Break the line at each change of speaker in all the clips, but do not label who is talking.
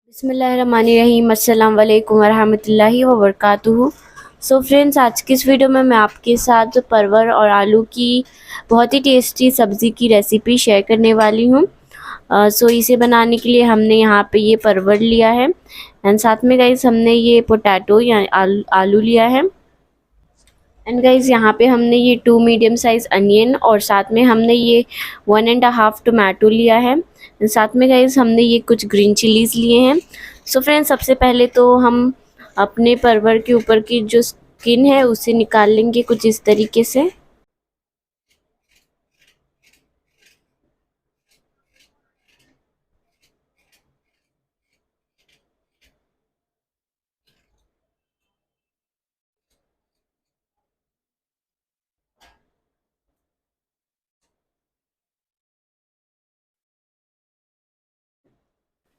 बिस्मिल्लाहिर्रहमानिर्रहीम अस्सलाम वालेकुम वरहमतुल्लाहि वबरकातुहू। सो फ्रेंड्स, आज की इस वीडियो में मैं आपके साथ परवर और आलू की बहुत ही टेस्टी सब्ज़ी की रेसिपी शेयर करने वाली हूँ। सो इसे बनाने के लिए हमने यहाँ पे ये परवर लिया है एंड साथ में गाइस हमने ये पोटैटो या आलू लिया है एंड गाइस यहाँ पे हमने ये 2 मीडियम साइज़ अनियन और साथ में हमने ये 1.5 टोमेटो लिया है। साथ में गाइस हमने ये कुछ ग्रीन चिलीज़ लिए हैं। सो फ्रेंड्स, सबसे पहले तो हम अपने परवर के ऊपर की जो स्किन है उसे निकाल लेंगे कुछ इस तरीके से।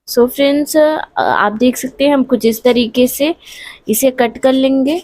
सो फ्रेंड्स, आप देख सकते हैं हम कुछ इस तरीके से इसे कट कर लेंगे।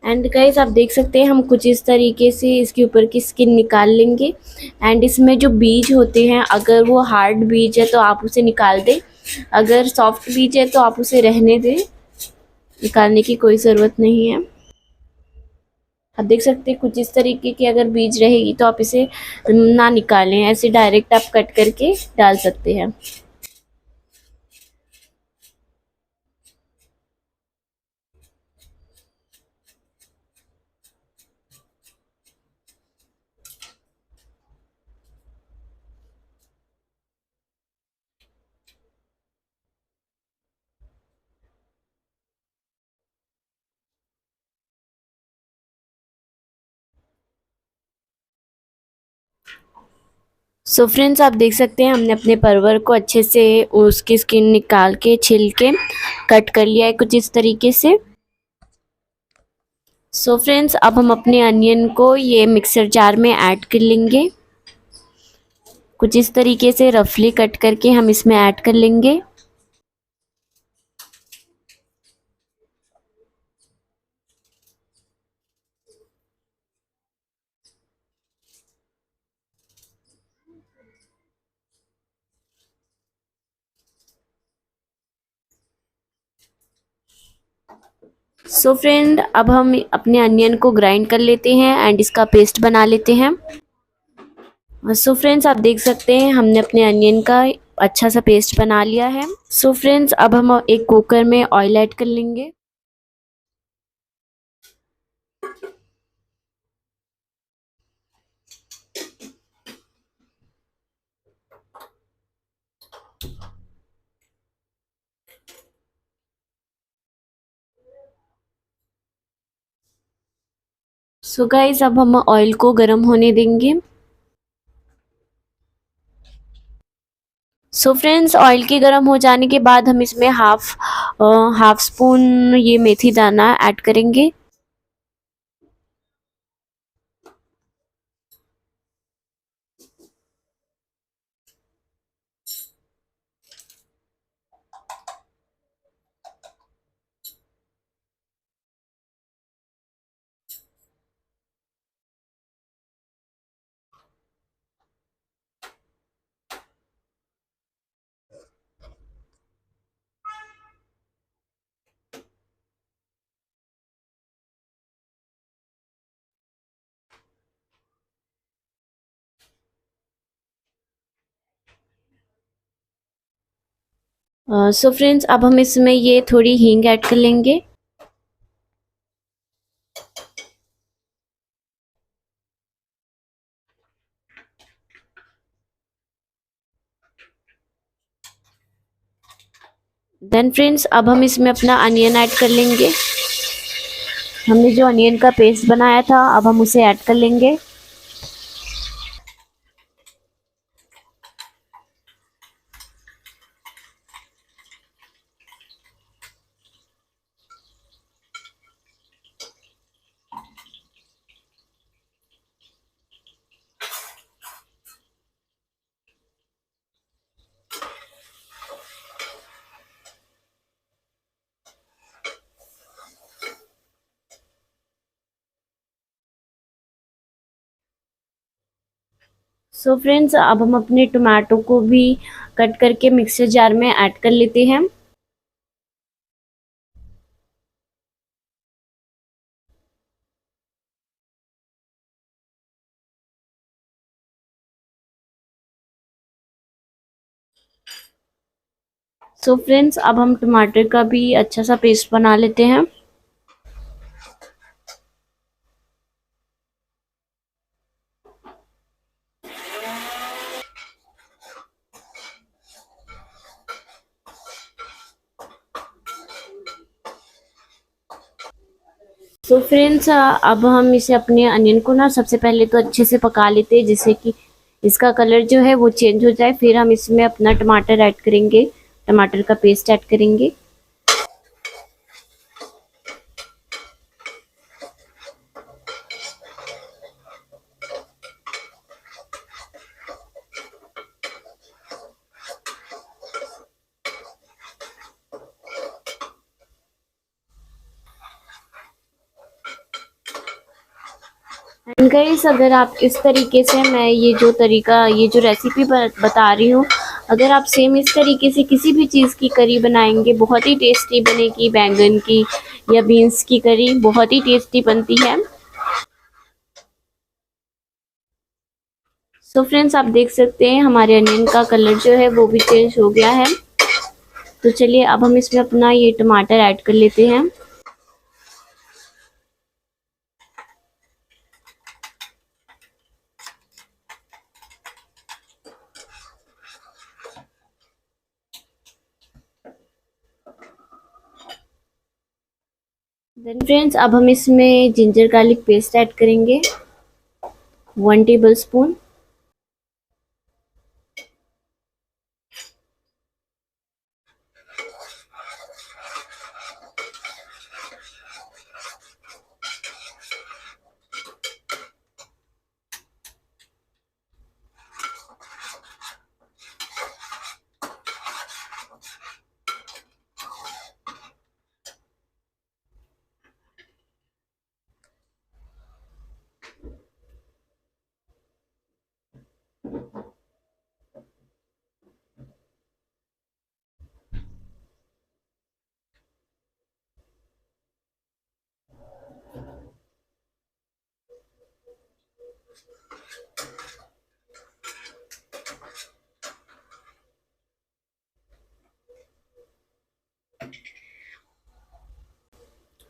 एंड गाइस आप देख सकते हैं हम कुछ इस तरीके से इसके ऊपर की स्किन निकाल लेंगे एंड इसमें जो बीज होते हैं अगर वो हार्ड बीज है तो आप उसे निकाल दें, अगर सॉफ्ट बीज है तो आप उसे रहने दें, निकालने की कोई ज़रूरत नहीं है। आप देख सकते हैं कुछ इस तरीके की अगर बीज रहेगी तो आप इसे ना निकालें, ऐसे डायरेक्ट आप कट करके डाल सकते हैं। सो फ्रेंड्स, आप देख सकते हैं हमने अपने परवर को अच्छे से उसकी स्किन निकाल के छिल के कट कर लिया है कुछ इस तरीके से। सो फ्रेंड्स, अब हम अपने अनियन को ये मिक्सर जार में ऐड कर लेंगे। कुछ इस तरीके से रफली कट करके हम इसमें ऐड कर लेंगे। सो फ्रेंड, अब हम अपने अनियन को ग्राइंड कर लेते हैं एंड इसका पेस्ट बना लेते हैं। सो फ्रेंड्स, आप देख सकते हैं हमने अपने अनियन का अच्छा सा पेस्ट बना लिया है। सो फ्रेंड्स, अब हम एक कुकर में ऑयल ऐड कर लेंगे। सो गाइस, अब हम ऑयल को गर्म होने देंगे। सो फ्रेंड्स, ऑयल के गर्म हो जाने के बाद हम इसमें हाफ स्पून ये मेथी दाना ऐड करेंगे। सो फ्रेंड्स, अब हम इसमें ये थोड़ी हींग ऐड कर लेंगे। देन फ्रेंड्स, अब हम इसमें अपना अनियन ऐड कर लेंगे। हमने जो अनियन का पेस्ट बनाया था अब हम उसे ऐड कर लेंगे। सो फ्रेंड्स, अब हम अपने टमाटो को भी कट करके मिक्सर जार में ऐड कर लेते हैं। सो फ्रेंड्स, अब हम टमाटर का भी अच्छा सा पेस्ट बना लेते हैं। सो फ्रेंड्स, अब हम इसे अपने अनियन को ना सबसे पहले तो अच्छे से पका लेते हैं, जिससे कि इसका कलर जो है वो चेंज हो जाए। फिर हम इसमें अपना टमाटर ऐड करेंगे, टमाटर का पेस्ट ऐड करेंगे। एंड गाइस, अगर आप इस तरीके से, मैं ये जो रेसिपी बता रही हूँ, अगर आप सेम इस तरीके से किसी भी चीज़ की करी बनाएंगे, बहुत ही टेस्टी बनेगी। बैंगन की या बीन्स की करी बहुत ही टेस्टी बनती है। सो फ्रेंड्स, आप देख सकते हैं हमारे अनियन का कलर जो है वो भी चेंज हो गया है। तो चलिए अब हम इसमें अपना ये टमाटर ऐड कर लेते हैं। देन फ्रेंड्स, अब हम इसमें जिंजर गार्लिक पेस्ट ऐड करेंगे, 1 टेबल स्पून।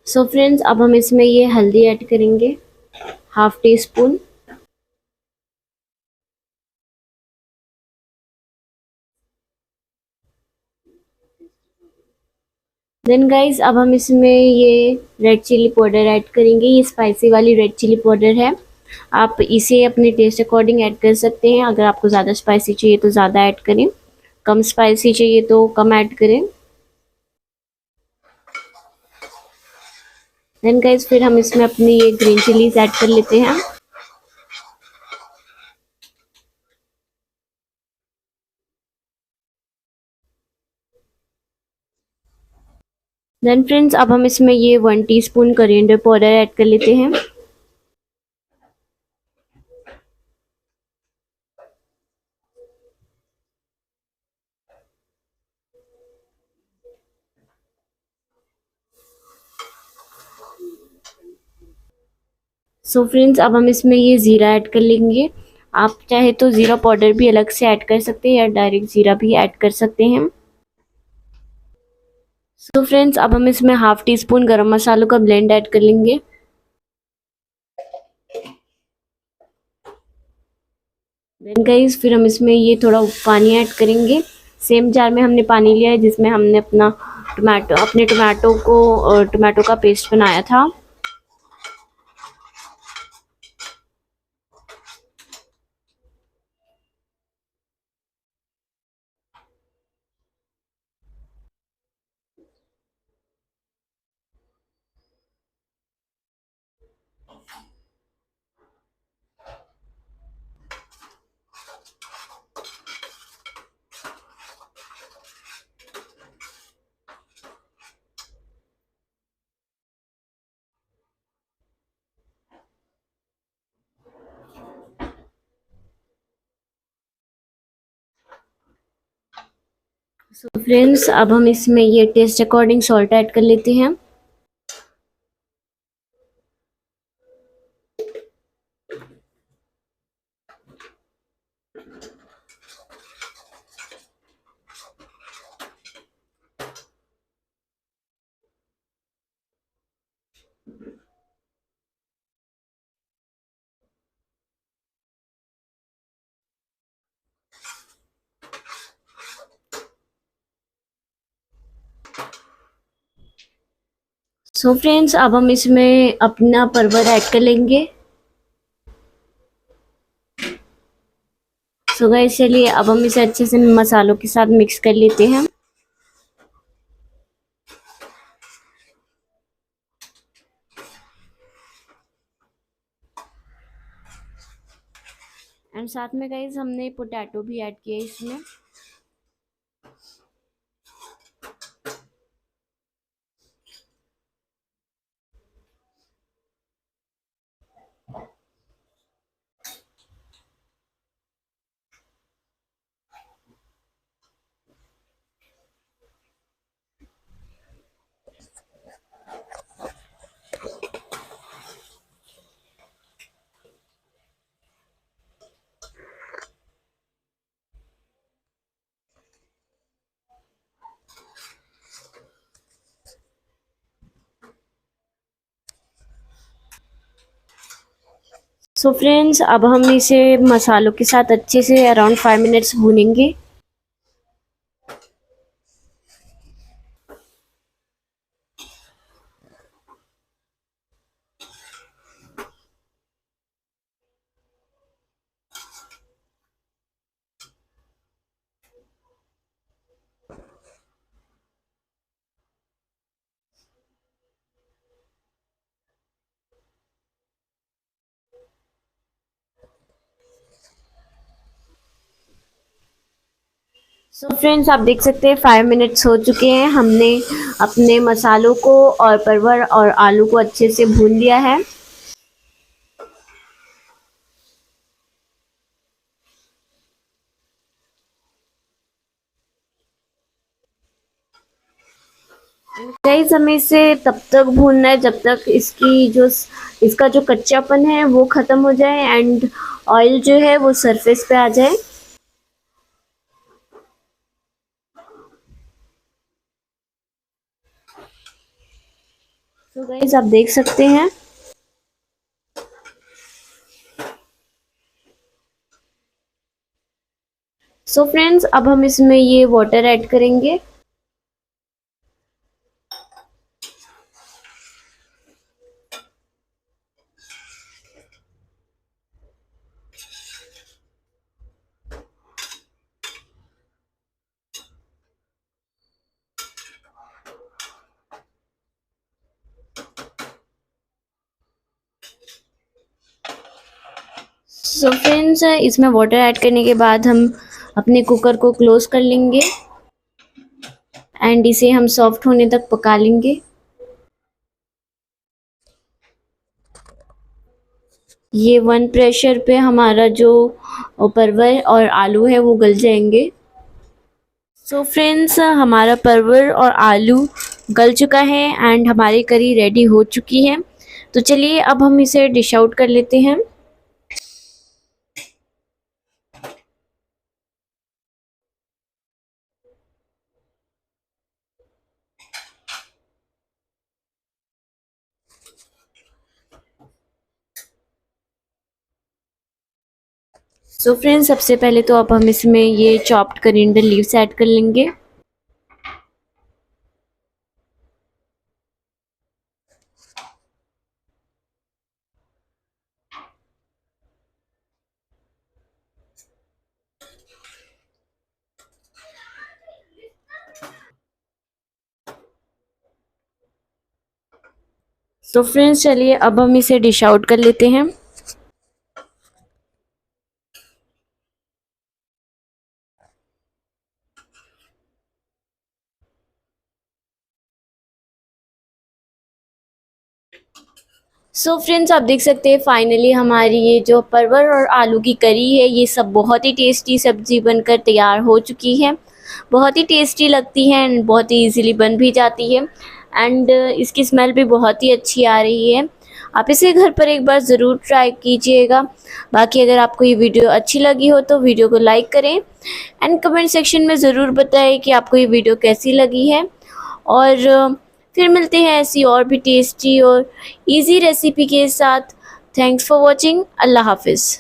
सो फ्रेंड्स, अब हम इसमें ये हल्दी ऐड करेंगे, 1/2 टी स्पून। देन गाइस, अब हम इसमें ये रेड चिली पाउडर ऐड करेंगे। ये स्पाइसी वाली रेड चिली पाउडर है। आप इसे अपने टेस्ट अकॉर्डिंग ऐड कर सकते हैं। अगर आपको ज़्यादा स्पाइसी चाहिए तो ज़्यादा ऐड करें, कम स्पाइसी चाहिए तो कम ऐड करें। देन गाइस, फिर हम इसमें अपनी ये ग्रीन चिलीज ऐड कर लेते हैं। देन फ्रेंड्स, अब हम इसमें ये 1 टीस्पून कोरिएंडर पाउडर ऐड कर लेते हैं। सो फ्रेंड्स, अब हम इसमें ये ज़ीरा ऐड कर लेंगे। आप चाहे तो ज़ीरा पाउडर भी अलग से ऐड कर सकते हैं या डायरेक्ट ज़ीरा भी ऐड कर सकते हैं। सो फ्रेंड्स, अब हम इसमें 1/2 टी स्पून गरम मसालों का ब्लेंड ऐड कर लेंगे। देन गाइस, फिर हम इसमें ये थोड़ा पानी ऐड करेंगे। सेम जार में हमने पानी लिया है जिसमें हमने अपने टमाटो का पेस्ट बनाया था। सो फ्रेंड्स, अब हम इसमें ये टेस्ट अकॉर्डिंग सॉल्ट ऐड कर लेते हैं। सो फ्रेंड्स, अब हम इसमें अपना परवर ऐड कर लेंगे। सो गाइस, चलिए अब हम इसे अच्छे से मसालों के साथ मिक्स कर लेते हैं। एंड साथ में गाइस हमने पोटैटो भी ऐड किया इसमें। सो फ्रेंड्स, अब हम इसे मसालों के साथ अच्छे से अराउंड 5 मिनट्स भूनेंगे। सो फ्रेंड्स, आप देख सकते हैं 5 मिनट्स हो चुके हैं। हमने अपने मसालों को और परवर और आलू को अच्छे से भून लिया है। गाइस, हमें इसे तब तक भूनना है जब तक इसका जो कच्चापन है वो ख़त्म हो जाए एंड ऑयल जो है वो सरफेस पे आ जाए। तो गाइस, आप देख सकते हैं। सो फ्रेंड्स, अब हम इसमें ये वाटर ऐड करेंगे। सो फ्रेंड्स, इसमें वाटर ऐड करने के बाद हम अपने कुकर को क्लोज कर लेंगे एंड इसे हम सॉफ्ट होने तक पका लेंगे। ये वन प्रेशर पे हमारा जो परवर और आलू है वो गल जाएंगे। सो फ्रेंड्स, हमारा परवर और आलू गल चुका है एंड हमारी करी रेडी हो चुकी है। तो चलिए अब हम इसे डिश आउट कर लेते हैं। सो फ्रेंड्स, सबसे पहले तो अब हम इसमें ये चॉप्ड करिंडर लीव्स ऐड कर लेंगे। तो फ्रेंड्स, चलिए अब हम इसे डिश आउट कर लेते हैं। सो फ्रेंड्स, आप देख सकते हैं फाइनली हमारी ये जो परवर और आलू की करी है ये सब बहुत ही टेस्टी सब्जी बनकर तैयार हो चुकी है। बहुत ही टेस्टी लगती हैं एंड बहुत ही इजीली बन भी जाती है एंड इसकी स्मेल भी बहुत ही अच्छी आ रही है। आप इसे घर पर एक बार ज़रूर ट्राई कीजिएगा। बाकी अगर आपको ये वीडियो अच्छी लगी हो तो वीडियो को लाइक करें एंड कमेंट सेक्शन में ज़रूर बताएं कि आपको ये वीडियो कैसी लगी है। और फिर मिलते हैं ऐसी और भी टेस्टी और इजी रेसिपी के साथ। Thanks for watching. अल्लाह हाफिज़।